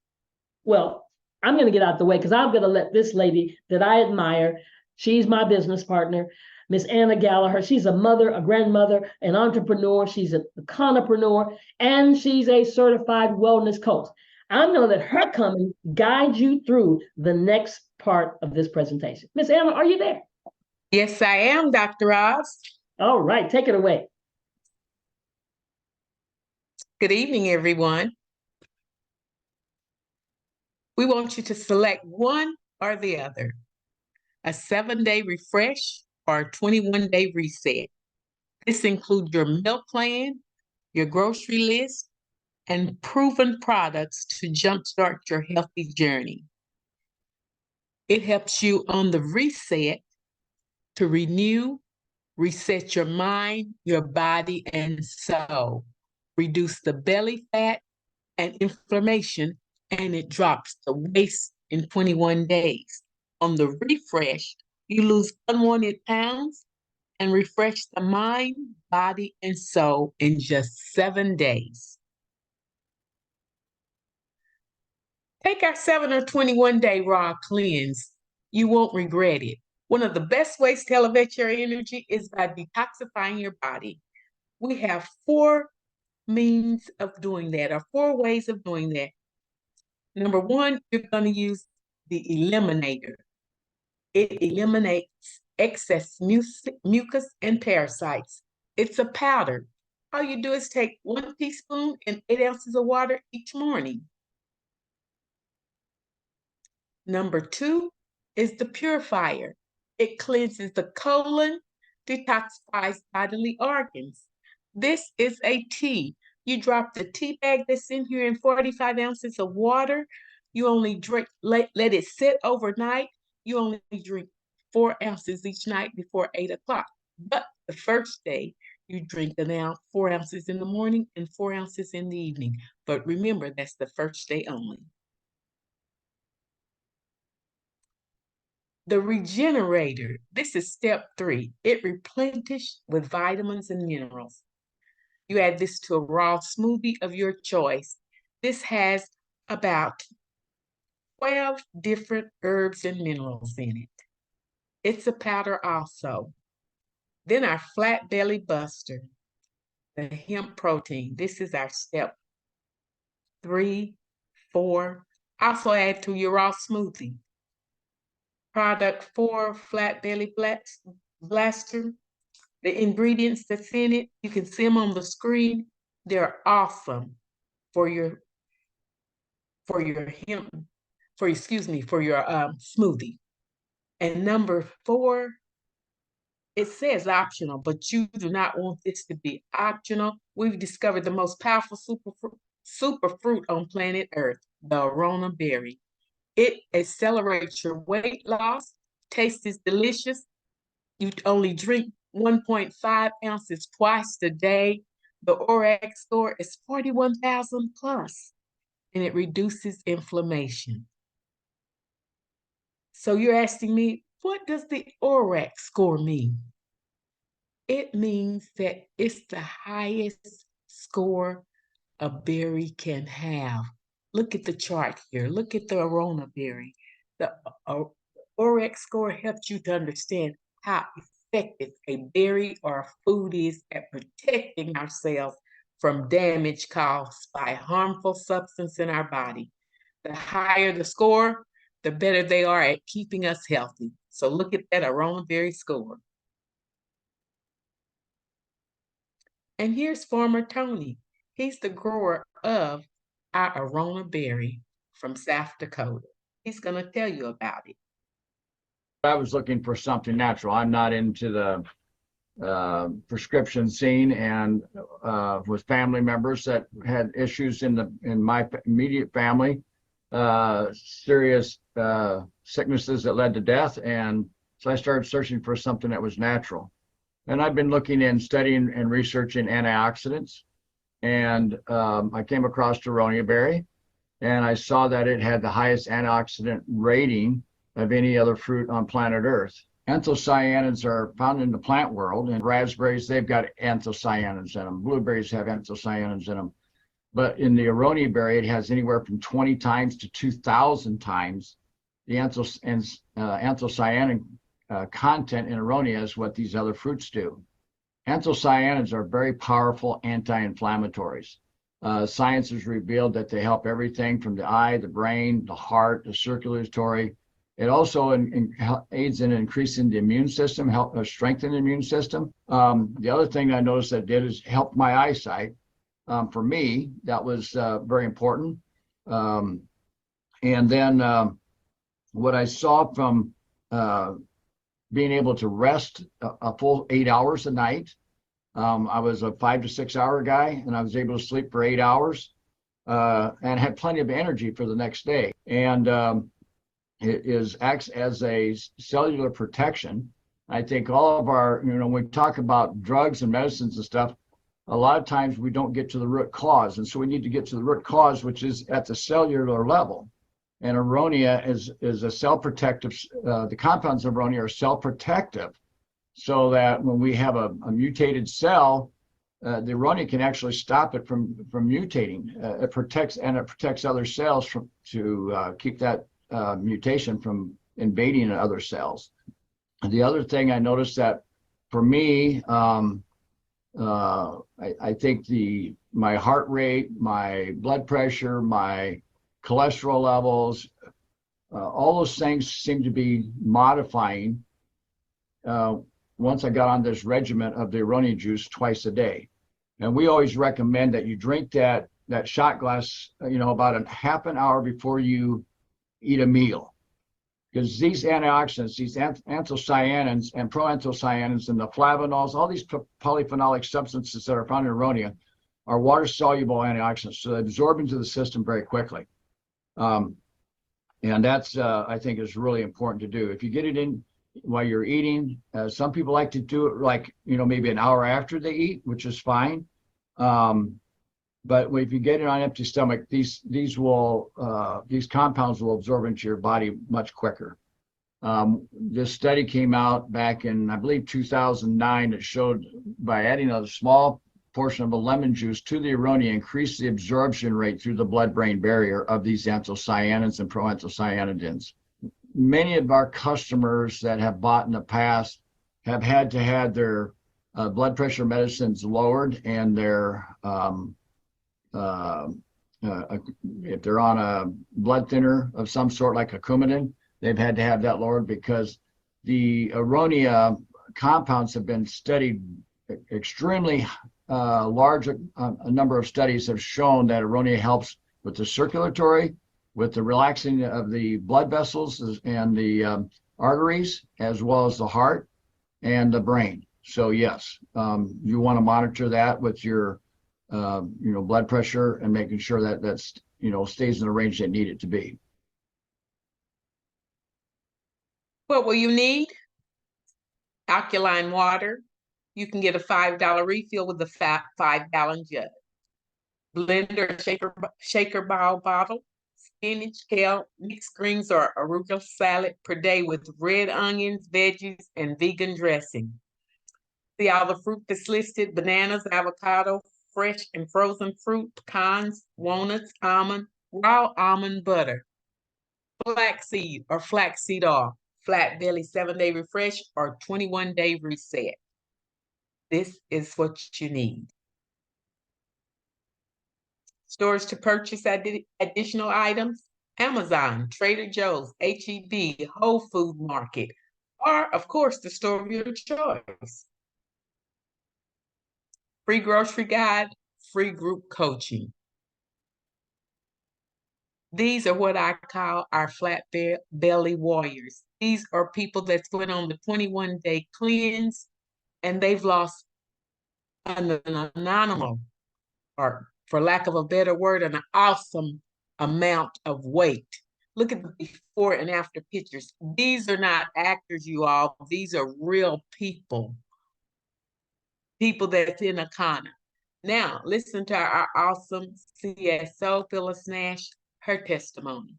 Well, I'm going to get out the way because I'm going to let this lady that I admire, she's my business partner, Miss Anna Gallagher. She's a mother, a grandmother, an entrepreneur. She's a conopreneur, and she's a certified wellness coach. I'm going to let her come and guide you through the next part of this presentation. Miss Anna, are you there? Yes, I am, Dr. Oz. All right, take it away. Good evening, everyone. We want you to select one or the other, a 7-day refresh or a 21-day reset. This includes your meal plan, your grocery list, and proven products to jumpstart your healthy journey. It helps you on the reset to renew, reset your mind, your body, and soul, reduce the belly fat and inflammation, and it drops the waist in 21 days. On the refresh, you lose unwanted pounds and refresh the mind, body, and soul in just 7 days. Take our 7 or 21-day raw cleanse. You won't regret it. One of the best ways to elevate your energy is by detoxifying your body. We have 4 means of doing that, or 4 ways of doing that. Number 1, you're going to use the eliminator. It eliminates excess mucus and parasites. It's a powder. All you do is take 1 teaspoon and 8 ounces of water each morning. Number 2 is the purifier. It cleanses the colon, detoxifies bodily organs. This is a tea. You drop the tea bag that's in here in 45 ounces of water. You only drink, let it sit overnight. You only drink 4 ounces each night before 8 o'clock. But the first day, you drink now 4 ounces in the morning and 4 ounces in the evening. But remember, that's the first day only. The regenerator, this is step 3. It replenishes with vitamins and minerals. You add this to a raw smoothie of your choice. This has about 12 different herbs and minerals in it. It's a powder also. Then our flat belly buster, the hemp protein. This is our step 3, 4. Also add to your raw smoothie. Product 4, flat belly blaster. The ingredients that's in it, you can see them on the screen. They're awesome for your hemp, for your smoothie. And number 4, it says optional, but you do not want this to be optional. We've discovered the most powerful superfruit on planet Earth, the Arona berry. It accelerates your weight loss, taste is delicious. You only drink 1.5 ounces twice a day. The ORAC score is 41,000 plus, and it reduces inflammation. So you're asking me, what does the ORAC score mean? It means that it's the highest score a berry can have. Look at the chart here. Look at the Arona berry. The ORAC score helps you to understand how effective a berry or a food is at protecting ourselves from damage caused by harmful substance in our body. The higher the score, the better they are at keeping us healthy. So look at that Arona berry score. And here's Farmer Tony. He's the grower of our Arona berry from South Dakota. He's going to tell you about it. I was looking for something natural. I'm not into the prescription scene, and with family members that had issues in my immediate family, serious sicknesses that led to death, and so I started searching for something that was natural. And I've been looking and studying and researching antioxidants, and I came across Aronia berry, and I saw that it had the highest antioxidant rating of any other fruit on planet Earth. Anthocyanins are found in the plant world, and raspberries, they've got anthocyanins in them. Blueberries have anthocyanins in them. But in the Aronia berry, it has anywhere from 20 times to 2,000 times the anthocyanin content in Aronia is what these other fruits do. Anthocyanins are very powerful anti-inflammatories. Science has revealed that they help everything from the eye, the brain, the heart, the circulatory. It also aids in increasing the immune system, help strengthen the immune system. The other thing I noticed that it did is help my eyesight. For me, that was very important. And then what I saw from being able to rest a full 8 hours a night. I was a 5 to 6 hour guy, and I was able to sleep for 8 hours and had plenty of energy for the next day. And it acts as a cellular protection. I think all of our, when we talk about drugs and medicines and stuff, a lot of times we don't get to the root cause. And so we need to get to the root cause, which is at the cellular level. And Aronia is a cell protective, the compounds of Aronia are cell protective, so that when we have a mutated cell, the Aronia can actually stop it from mutating. It protects other cells to keep that mutation from invading other cells. And the other thing I noticed that for me, I think my heart rate, my blood pressure, my cholesterol levels, all those things seem to be modifying once I got on this regimen of the Aronia juice twice a day. And we always recommend that you drink that shot glass, about a half an hour before you eat a meal. because these antioxidants, these anthocyanins and proanthocyanins and the flavanols, all these polyphenolic substances that are found in Aronia are water-soluble antioxidants, so they absorb into the system very quickly. And that's, I think, is really important to do. If you get it in while you're eating, some people like to do it like, maybe an hour after they eat, which is fine. But if you get it on empty stomach, these compounds will absorb into your body much quicker. This study came out back in, I believe, 2009. That showed by adding a small portion of a lemon juice to the Aronia increased the absorption rate through the blood-brain barrier of these anthocyanins and proanthocyanidins. Many of our customers that have bought in the past have had to have their blood pressure medicines lowered, and their if they're on a blood thinner of some sort like a Coumadin, they've had to have that lowered because the Aronia compounds have been studied extremely large. A number of studies have shown that Aronia helps with the circulatory, with the relaxing of the blood vessels and the arteries, as well as the heart and the brain. So yes, you want to monitor that with your blood pressure and making sure that that's stays in the range they need it to be. What will you need? Alkaline water. You can get a $5 refill with a 5-gallon jug. Blender, shaker bowl bottle. Spinach, kale, mixed greens, or arugula salad per day with red onions, veggies, and vegan dressing. See all the fruit that's listed: bananas, avocado, fresh and frozen fruit, pecans, walnuts, almond, raw almond butter, flaxseed or flaxseed oil, flat belly 7-day refresh or 21-day reset. This is what you need. Stores to purchase additional items: Amazon, Trader Joe's, H-E-B, Whole Food Market, or of course the store of your choice. Free grocery guide, free group coaching. These are what I call our flat belly warriors. These are people that went on the 21-day cleanse and they've lost an anomalous, or for lack of a better word, an awesome amount of weight. Look at the before and after pictures. These are not actors, you all. These are real people. People that's in Akana. Now, listen to our awesome CSO, Phyllis Nash, her testimony.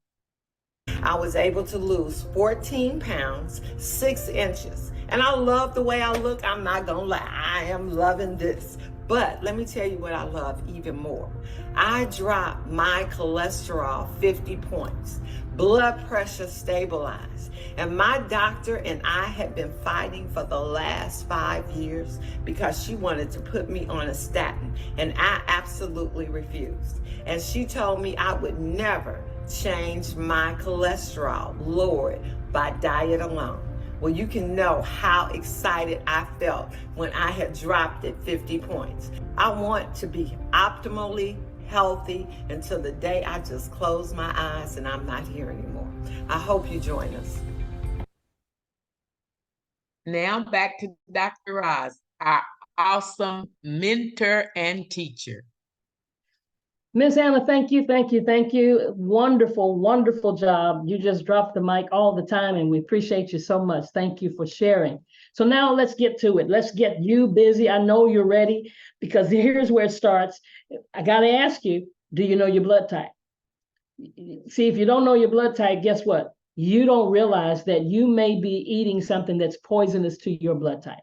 I was able to lose 14 pounds, 6 inches. And I love the way I look. I'm not gonna lie, I am loving this. But let me tell you what I love even more. I dropped my cholesterol 50 points, blood pressure stabilized. And my doctor and I had been fighting for the last 5 years because she wanted to put me on a statin, and I absolutely refused. And she told me I would never change my cholesterol, lower it by diet alone. Well, you can know how excited I felt when I had dropped it 50 points. I want to be optimally healthy until the day I just close my eyes and I'm not here anymore. I hope you join us. Now back to Dr. Oz, our awesome mentor and teacher. Miss Anna, thank you, thank you, thank you. Wonderful, wonderful job. You just drop the mic all the time, and we appreciate you so much. Thank you for sharing. So now let's get to it. Let's get you busy. I know you're ready, because here's where it starts. I got to ask you, do you know your blood type? See, if you don't know your blood type, guess what? You don't realize that you may be eating something that's poisonous to your blood type.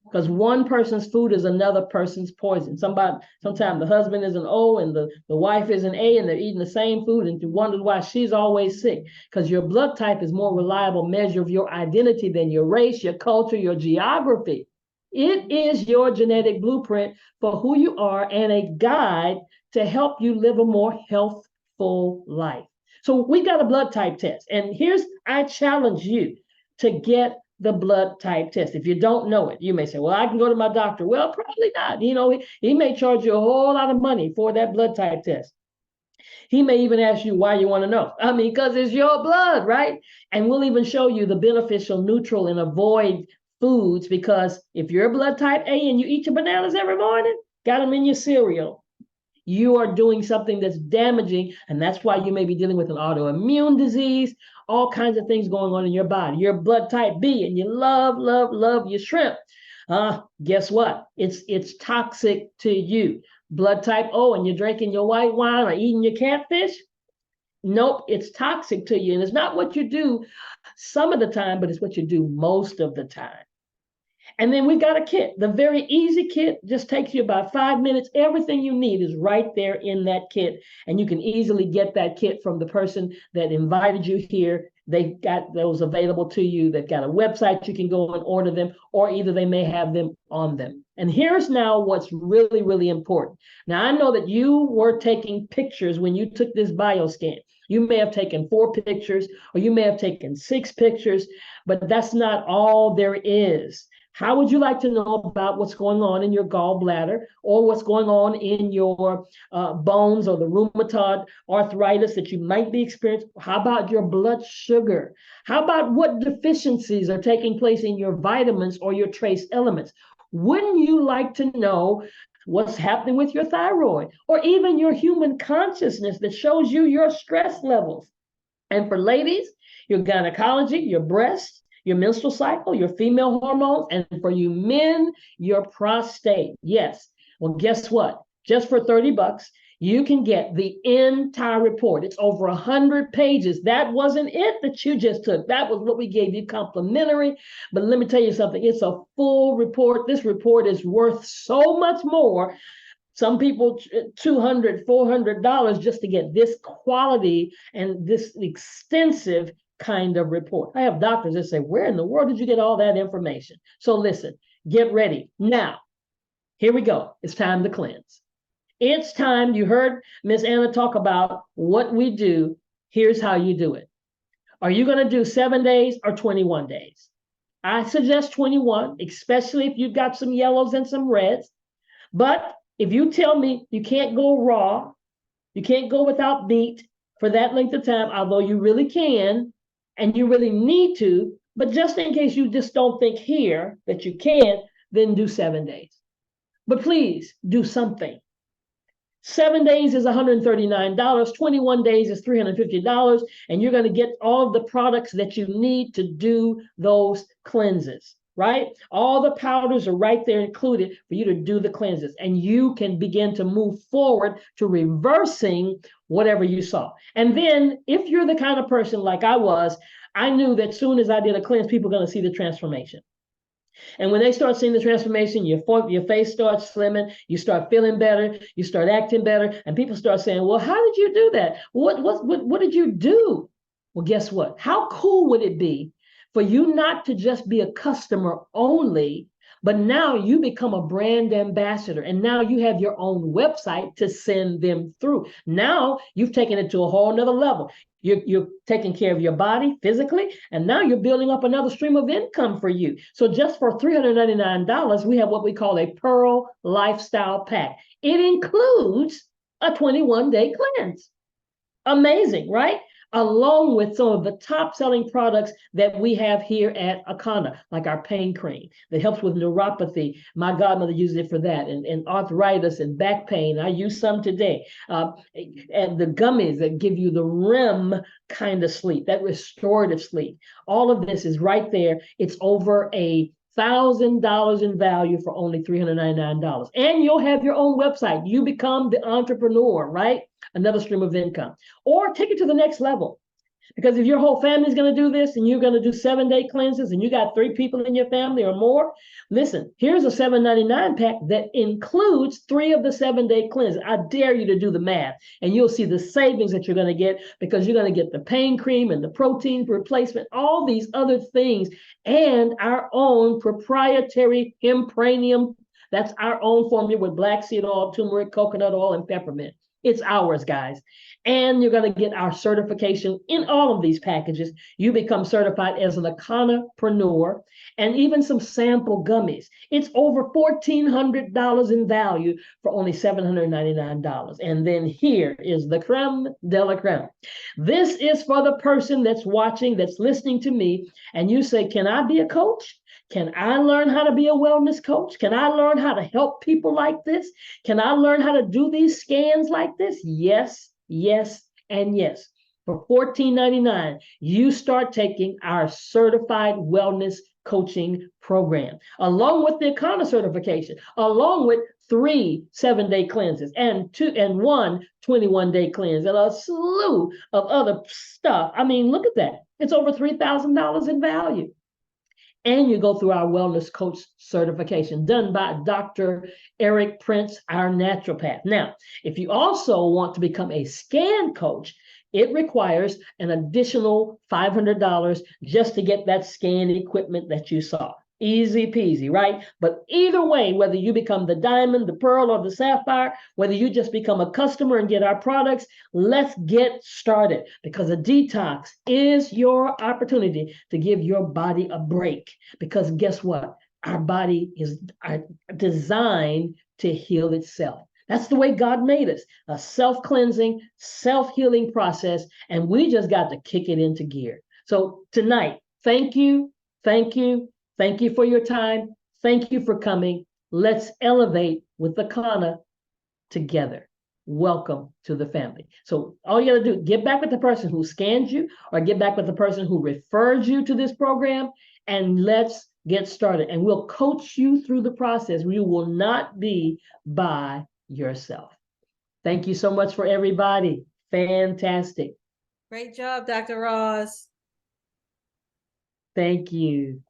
Because one person's food is another person's poison. Sometimes the husband is an O and the wife is an A, and they're eating the same food, and you wonder why she's always sick. Because your blood type is more reliable measure of your identity than your race, your culture, your geography. It is your genetic blueprint for who you are and a guide to help you live a more healthful life. So we got a blood type test. And I challenge you to get the blood type test. If you don't know it, you may say, well, I can go to my doctor. Well, probably not. He may charge you a whole lot of money for that blood type test. He may even ask you why you want to know. I mean, because it's your blood, right? And we'll even show you the beneficial, neutral, and avoid foods, because if you're blood type A and you eat your bananas every morning, got them in your cereal, you are doing something that's damaging, and that's why you may be dealing with an autoimmune disease, all kinds of things going on in your body. You're blood type B and you love, love, love your shrimp. Guess what? It's toxic to you. Blood type O and you're drinking your white wine or eating your catfish. Nope, it's toxic to you. And it's not what you do some of the time, but it's what you do most of the time. And then we've got a kit. The very easy kit just takes you about 5 minutes. Everything you need is right there in that kit. And you can easily get that kit from the person that invited you here. They've got those available to you. They've got a website you can go and order them, or either they may have them on them. And here's now what's really, really important. Now, I know that you were taking pictures when you took this bioscan. You may have taken 4 pictures, or you may have taken 6 pictures, but that's not all there is. How would you like to know about what's going on in your gallbladder, or what's going on in your bones, or the rheumatoid arthritis that you might be experiencing? How about your blood sugar? How about what deficiencies are taking place in your vitamins or your trace elements? Wouldn't you like to know what's happening with your thyroid, or even your human consciousness that shows you your stress levels? And for ladies, your gynecology, your breast, your menstrual cycle, your female hormones, and for you men, your prostate. Yes. Well, guess what? Just for $30, you can get the entire report. It's over 100 pages. That wasn't it that you just took. That was what we gave you complimentary. But let me tell you something. It's a full report. This report is worth so much more. Some people $200, $400 just to get this quality and this extensive kind of report. I have doctors that say, where in the world did you get all that information? So listen, get ready. Now, here we go. It's time to cleanse. It's time. You heard Miss Anna talk about what we do. Here's how you do it. Are you going to do 7 days or 21 days? I suggest 21, especially if you've got some yellows and some reds. But if you tell me you can't go raw, you can't go without meat for that length of time, although you really can, and you really need to, but just in case you just don't think here that you can, then do 7 days. But please do something. 7 days is $139, 21 days is $350, and you're going to get all of the products that you need to do those cleanses, right? All the powders are right there included for you to do the cleanses, and you can begin to move forward to reversing whatever you saw. And then if you're the kind of person like I was, I knew that as soon as I did a cleanse, people are going to see the transformation. And when they start seeing the transformation, your face starts slimming, you start feeling better, you start acting better, and people start saying, well, how did you do that? What did you do? Well, guess what? How cool would it be for you not to just be a customer only, but now you become a brand ambassador, and now you have your own website to send them through. Now you've taken it to a whole nother level. You're taking care of your body physically, and now you're building up another stream of income for you. So just for $399, we have what we call a Pearl Lifestyle Pack. It includes a 21-day cleanse. Amazing, right? Along with some of the top-selling products that we have here at Akana, like our pain cream that helps with neuropathy. My godmother uses it for that, and arthritis and back pain. I use some today. And the gummies that give you the REM kind of sleep, that restorative sleep. All of this is right there. It's over $1,000 in value for only $399. And you'll have your own website. You become the entrepreneur, right? Another stream of income. Or take it to the next level. Because if your whole family is going to do this and you're going to do 7-day cleanses and you got 3 people in your family or more, listen, here's a $7.99 pack that includes 3 of the 7-day cleanses. I dare you to do the math, and you'll see the savings that you're going to get, because you're going to get the pain cream and the protein replacement, all these other things, and our own proprietary Hempranium. That's our own formula with black seed oil, turmeric, coconut oil, and peppermint. It's ours, guys. And you're going to get our certification in all of these packages. You become certified as an Econopreneur, and even some sample gummies. It's over $1,400 in value for only $799. And then here is the creme de la creme. This is for the person that's watching, that's listening to me, and you say, can I be a coach? Can I learn how to be a wellness coach? Can I learn how to help people like this? Can I learn how to do these scans like this? Yes, yes, and yes. For $14.99, you start taking our certified wellness coaching program, along with the Econo certification, along with 3 7-day cleanses and 1 21-day cleanse, and a slew of other stuff. I mean, look at that. It's over $3,000 in value. And you go through our wellness coach certification done by Dr. Eric Prince, our naturopath. Now, if you also want to become a scan coach, it requires an additional $500 just to get that scan equipment that you saw. Easy peasy, right? But either way, whether you become the diamond, the pearl, or the sapphire, whether you just become a customer and get our products, let's get started, because a detox is your opportunity to give your body a break. Because guess what? Our body is designed to heal itself. That's the way God made us, a self-cleansing, self-healing process, and we just got to kick it into gear. So tonight, thank you, thank you, thank you for your time. Thank you for coming. Let's elevate with the Econo together. Welcome to the family. So all you got to do, get back with the person who scanned you, or get back with the person who referred you to this program, and let's get started. And we'll coach you through the process. You will not be by yourself. Thank you so much for everybody. Fantastic. Great job, Dr. Ross. Thank you.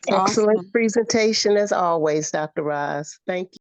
Excellent presentation as always, Dr. Ross. Thank you.